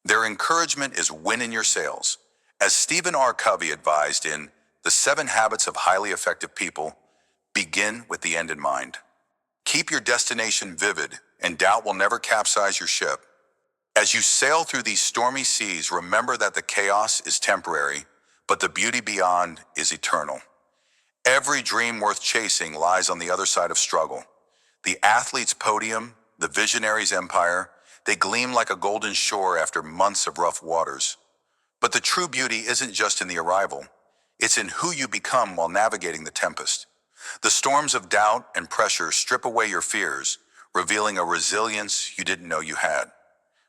Their encouragement is wind in your sails. As Stephen R. Covey advised in The 7 Habits of Highly Effective People, begin with the end in mind. Keep your destination vivid, and doubt will never capsize your ship. As you sail through these stormy seas, remember that the chaos is temporary, but the beauty beyond is eternal. Every dream worth chasing lies on the other side of struggle. The athlete's podium, the visionary's empire, they gleam like a golden shore after months of rough waters. But the true beauty isn't just in the arrival. It's in who you become while navigating the tempest. The storms of doubt and pressure strip away your fears, revealing a resilience you didn't know you had.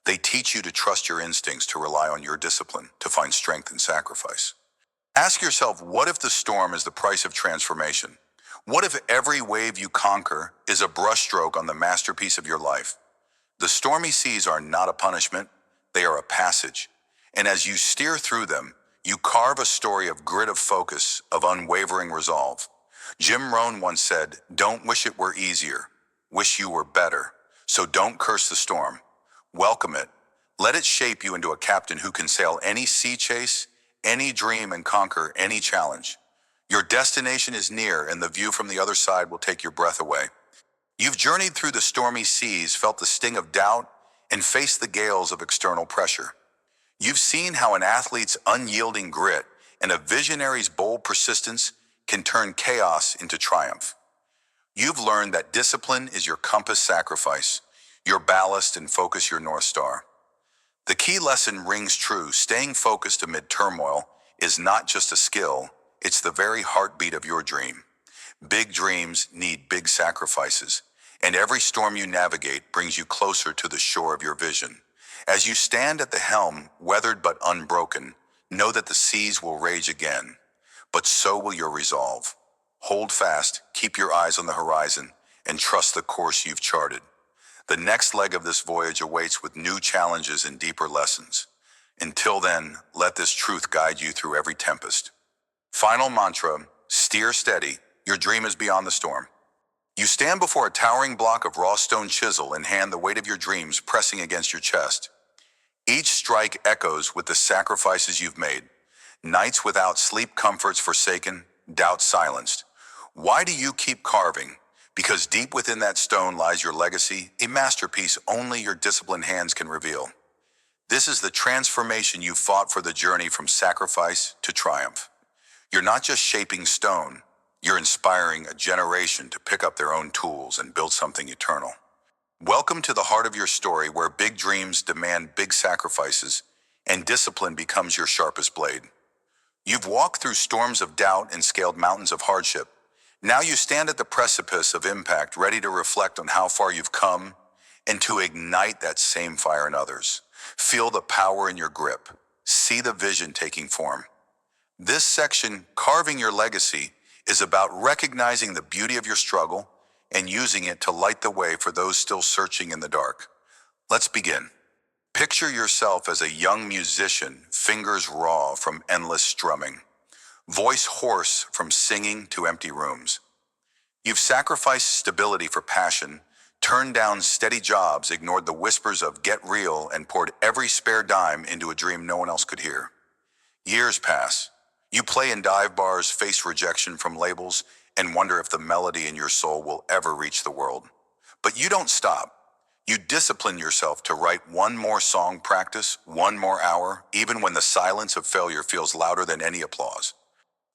They teach you to trust your instincts, to rely on your discipline, to find strength in sacrifice. Ask yourself, what if the storm is the price of transformation? What if every wave you conquer is a brushstroke on the masterpiece of your life? The stormy seas are not a punishment, they are a passage. And as you steer through them, you carve a story of grit, of focus, of unwavering resolve. Jim Rohn once said, "Don't wish it were easier, wish you were better." So don't curse the storm. Welcome it. Let it shape you into a captain who can sail any sea chase, any dream, and conquer any challenge. Your destination is near, and the view from the other side will take your breath away. You've journeyed through the stormy seas, felt the sting of doubt, and faced the gales of external pressure. You've seen how an athlete's unyielding grit and a visionary's bold persistence can turn chaos into triumph. You've learned that discipline is your compass, sacrifice, your ballast, and focus your North Star. The key lesson rings true. Staying focused amid turmoil is not just a skill, it's the very heartbeat of your dream. Big dreams need big sacrifices, and every storm you navigate brings you closer to the shore of your vision. As you stand at the helm, weathered but unbroken, know that the seas will rage again, but so will your resolve. Hold fast, keep your eyes on the horizon, and trust the course you've charted. The next leg of this voyage awaits with new challenges and deeper lessons. Until then, let this truth guide you through every tempest. Final mantra, steer steady. Your dream is beyond the storm. You stand before a towering block of raw stone, chisel in hand, the weight of your dreams pressing against your chest. Each strike echoes with the sacrifices you've made. Nights without sleep, comforts forsaken, doubts silenced. Why do you keep carving? Because deep within that stone lies your legacy, a masterpiece only your disciplined hands can reveal. This is the transformation you fought for, the journey from sacrifice to triumph. You're not just shaping stone, you're inspiring a generation to pick up their own tools and build something eternal. Welcome to the heart of your story, where big dreams demand big sacrifices and discipline becomes your sharpest blade. You've walked through storms of doubt and scaled mountains of hardship. Now you stand at the precipice of impact, ready to reflect on how far you've come and to ignite that same fire in others. Feel the power in your grip. See the vision taking form. This section, Carving Your Legacy, is about recognizing the beauty of your struggle and using it to light the way for those still searching in the dark. Let's begin. Picture yourself as a young musician, fingers raw from endless strumming, voice hoarse from singing to empty rooms. You've sacrificed stability for passion, turned down steady jobs, ignored the whispers of "get real," and poured every spare dime into a dream no one else could hear. Years pass. You play in dive bars, face rejection from labels, and wonder if the melody in your soul will ever reach the world. But you don't stop. You discipline yourself to write one more song, practice one more hour, even when the silence of failure feels louder than any applause.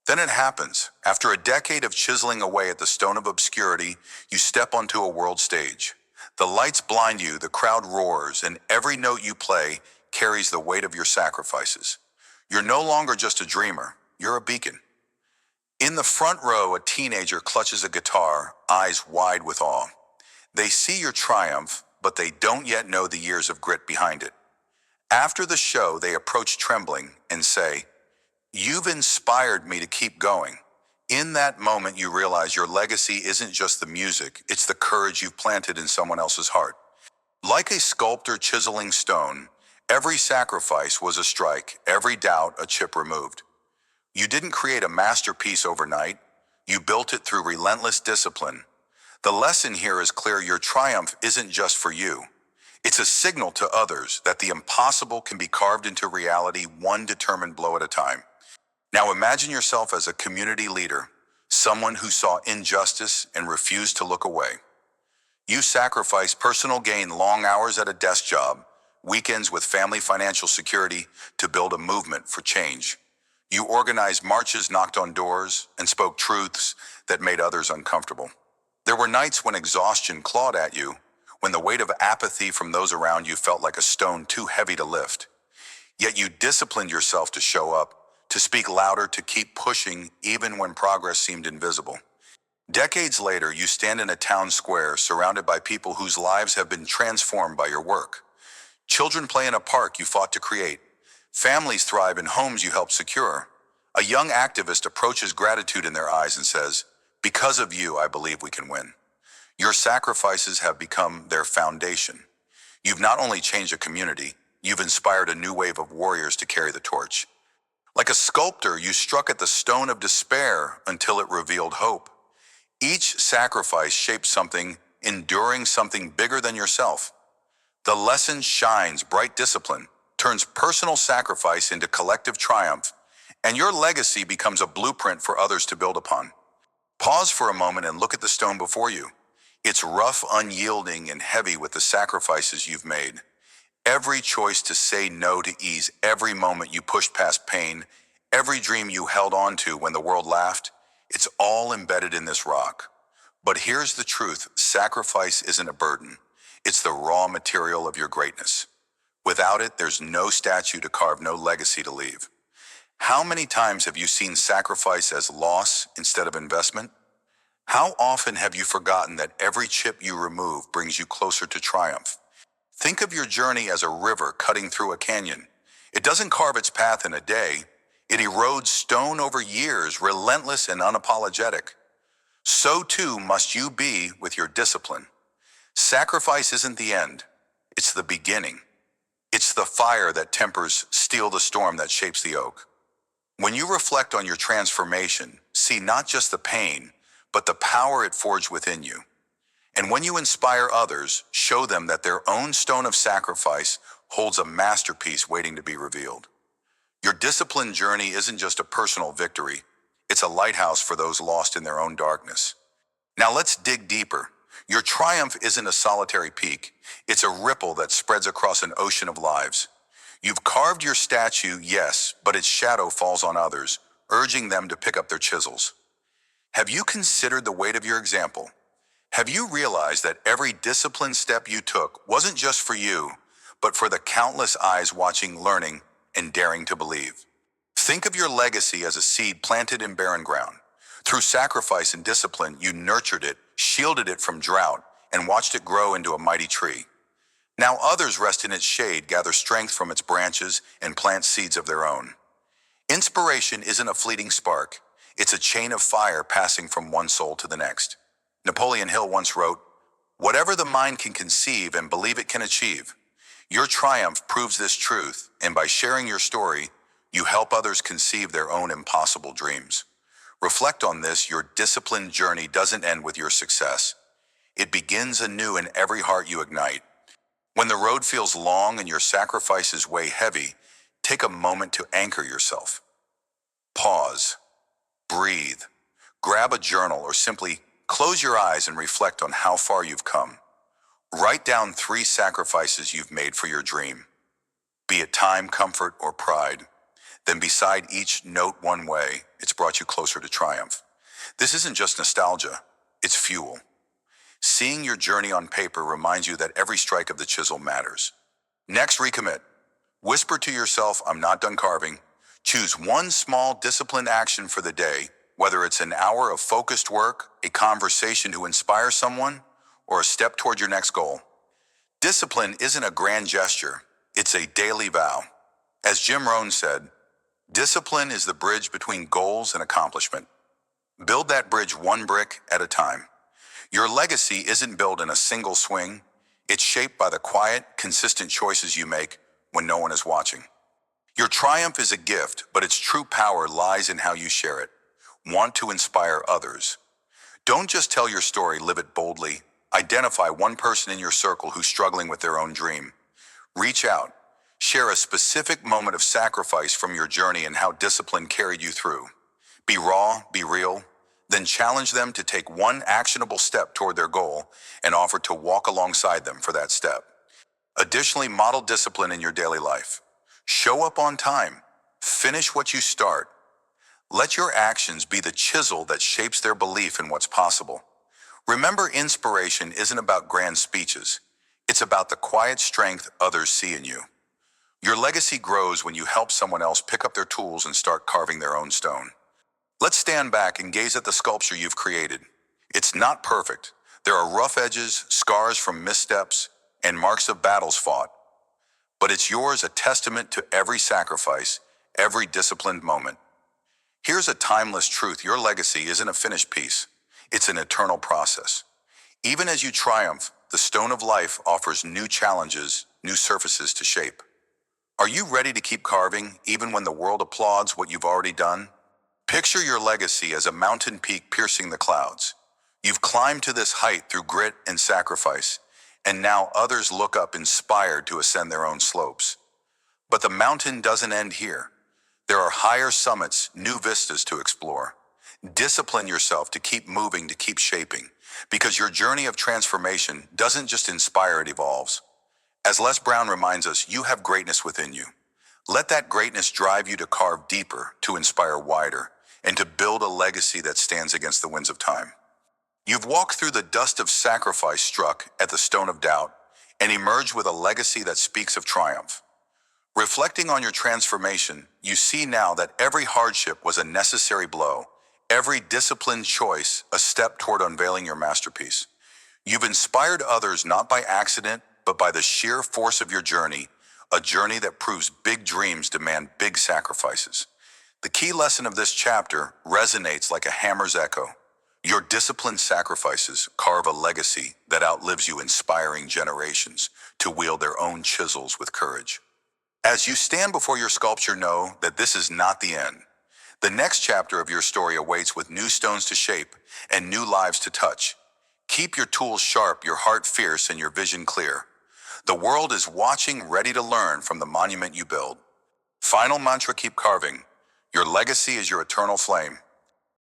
Then it happens. After a decade of chiseling away at the stone of obscurity, you step onto a world stage. The lights blind you, the crowd roars, and every note you play carries the weight of your sacrifices. You're no longer just a dreamer, you're a beacon. In the front row, a teenager clutches a guitar, eyes wide with awe. They see your triumph, but they don't yet know the years of grit behind it. After the show, they approach trembling and say, "You've inspired me to keep going." In that moment, you realize your legacy isn't just the music, it's the courage you've planted in someone else's heart. Like a sculptor chiseling stone, every sacrifice was a strike, every doubt a chip removed. You didn't create a masterpiece overnight, you built it through relentless discipline. The lesson here is clear: your triumph isn't just for you. It's a signal to others that the impossible can be carved into reality one determined blow at a time. Now imagine yourself as a community leader, someone who saw injustice and refused to look away. You sacrificed personal gain, long hours at a desk job, weekends with family financial security to build a movement for change. You organized marches, knocked on doors, and spoke truths that made others uncomfortable. There were nights when exhaustion clawed at you, when the weight of apathy from those around you felt like a stone too heavy to lift. Yet you disciplined yourself to show up, to speak louder, to keep pushing even when progress seemed invisible. Decades later, you stand in a town square surrounded by people whose lives have been transformed by your work. Children play in a park you fought to create. Families thrive in homes you helped secure. A young activist approaches gratitude in their eyes and says, "Because of you, I believe we can win." Your sacrifices have become their foundation. You've not only changed a community, you've inspired a new wave of warriors to carry the torch. Like a sculptor, you struck at the stone of despair until it revealed hope. Each sacrifice shaped something enduring, something bigger than yourself. The lesson shines: bright discipline turns personal sacrifice into collective triumph, and your legacy becomes a blueprint for others to build upon. Pause for a moment and look at the stone before you. It's rough, unyielding, and heavy with the sacrifices you've made. Every choice to say no to ease, every moment you pushed past pain, every dream you held on to when the world laughed, it's all embedded in this rock. But here's the truth: sacrifice isn't a burden. It's the raw material of your greatness. Without it, there's no statue to carve, no legacy to leave. How many times have you seen sacrifice as loss instead of investment? How often have you forgotten that every chip you remove brings you closer to triumph? Think of your journey as a river cutting through a canyon. It doesn't carve its path in a day. It erodes stone over years, relentless and unapologetic. So too must you be with your discipline. Sacrifice isn't the end. It's the beginning. It's the fire that tempers steel, the storm that shapes the oak. When you reflect on your transformation, see not just the pain, but the power it forged within you. And when you inspire others, show them that their own stone of sacrifice holds a masterpiece waiting to be revealed. Your discipline journey isn't just a personal victory, it's a lighthouse for those lost in their own darkness. Now let's dig deeper. Your triumph isn't a solitary peak, it's a ripple that spreads across an ocean of lives. You've carved your statue, yes, but its shadow falls on others, urging them to pick up their chisels. Have you considered the weight of your example? Have you realized that every disciplined step you took wasn't just for you, but for the countless eyes watching, learning, and daring to believe? Think of your legacy as a seed planted in barren ground. Through sacrifice and discipline, you nurtured it, shielded it from drought, and watched it grow into a mighty tree. Now others rest in its shade, gather strength from its branches, and plant seeds of their own. Inspiration isn't a fleeting spark. It's a chain of fire passing from one soul to the next. Napoleon Hill once wrote, "Whatever the mind can conceive and believe it can achieve." Your triumph proves this truth, and by sharing your story, you help others conceive their own impossible dreams. Reflect on this: your disciplined journey doesn't end with your success. It begins anew in every heart you ignite. When the road feels long and your sacrifices weigh heavy, take a moment to anchor yourself. Pause, breathe, grab a journal, or simply close your eyes and reflect on how far you've come. Write down 3 sacrifices you've made for your dream, be it time, comfort, or pride. Then beside each, note one way it's brought you closer to triumph. This isn't just nostalgia, it's fuel. Seeing your journey on paper reminds you that every strike of the chisel matters. Next, recommit. Whisper to yourself, I'm not done carving. Choose one small disciplined action for the day, whether it's an hour of focused work, a conversation to inspire someone, or a step toward your next goal. Discipline isn't a grand gesture, it's a daily vow. As Jim Rohn said, discipline is the bridge between goals and accomplishment. Build that bridge one brick at a time. Your legacy isn't built in a single swing. It's shaped by the quiet, consistent choices you make when no one is watching. Your triumph is a gift, but its true power lies in how you share it. Want to inspire others. Don't just tell your story, live it boldly. Identify one person in your circle who's struggling with their own dream. Reach out. Share a specific moment of sacrifice from your journey and how discipline carried you through. Be raw, be real, then challenge them to take one actionable step toward their goal and offer to walk alongside them for that step. Additionally, model discipline in your daily life. Show up on time. Finish what you start. Let your actions be the chisel that shapes their belief in what's possible. Remember, inspiration isn't about grand speeches. It's about the quiet strength others see in you. Your legacy grows when you help someone else pick up their tools and start carving their own stone. Let's stand back and gaze at the sculpture you've created. It's not perfect. There are rough edges, scars from missteps, and marks of battles fought. But it's yours, a testament to every sacrifice, every disciplined moment. Here's a timeless truth. Your legacy isn't a finished piece. It's an eternal process. Even as you triumph, the stone of life offers new challenges, new surfaces to shape. Are you ready to keep carving, even when the world applauds what you've already done? Picture your legacy as a mountain peak piercing the clouds. You've climbed to this height through grit and sacrifice, and now others look up inspired to ascend their own slopes. But the mountain doesn't end here. There are higher summits, new vistas to explore. Discipline yourself to keep moving, to keep shaping, because your journey of transformation doesn't just inspire, it evolves. As Les Brown reminds us, you have greatness within you. Let that greatness drive you to carve deeper, to inspire wider, and to build a legacy that stands against the winds of time. You've walked through the dust of sacrifice, struck at the stone of doubt, and emerged with a legacy that speaks of triumph. Reflecting on your transformation, you see now that every hardship was a necessary blow, every disciplined choice a step toward unveiling your masterpiece. You've inspired others not by accident, but by the sheer force of your journey, a journey that proves big dreams demand big sacrifices. The key lesson of this chapter resonates like a hammer's echo. Your disciplined sacrifices carve a legacy that outlives you, inspiring generations to wield their own chisels with courage. As you stand before your sculpture, know that this is not the end. The next chapter of your story awaits with new stones to shape and new lives to touch. Keep your tools sharp, your heart fierce, and your vision clear. The world is watching, ready to learn from the monument you build. Final mantra, keep carving. Your legacy is your eternal flame.